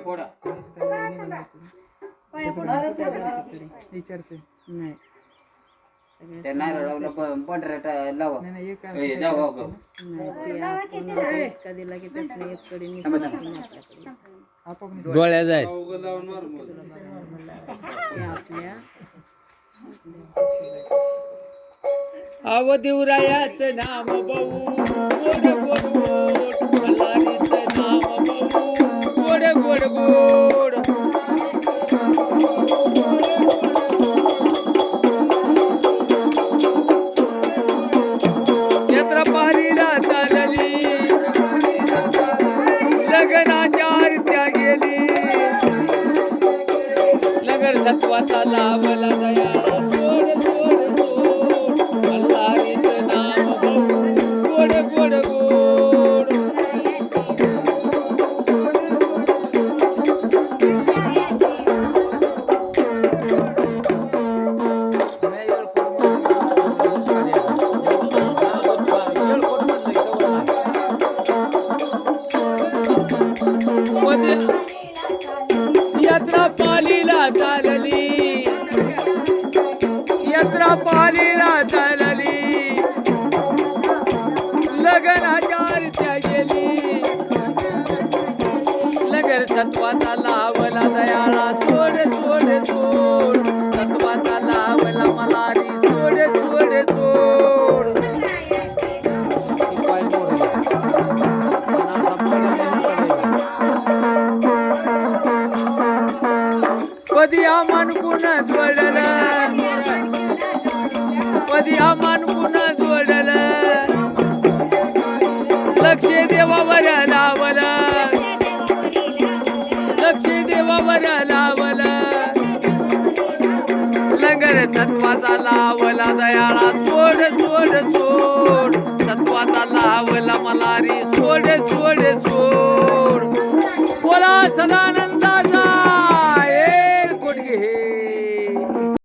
पोडा विचारते नाही ते नारळाला पंढरा लावा नाही एक ए, जाऊ गो का दिला की त्यातनं एक कडी आपोआप डोळ्या जाय आपल्या अवधूरायाच नाम बहू गोड गोड गोड मल्हारीचं नाम बहू गोड गोड गोड यात्रा पारीला चालली लग्नाच्या आरत्या गेली नगर सत्वाचा लावला दया गोड गोड गोड मल्हारीचं नाम बहू गोड गोड गोड यात्रा पालीला चालली यात्रा पालीला चालली लग्नाच्या आरत्या गेली लगर सत्वाचा लावला दयाळा चोड चोड चोड सत्वाचा लावला मलारी चोड चोड चोड कधी आमान कुणा जोडलं कधी आमान कुणा जोडलं लक्ष देवावर लावलं लक्ष देवावर लावलं लंगर सत्वाचा लावला दयाळा चोड चोड चोड सत्वाचा लावला मलारी चोड चोड चोड बोला सदा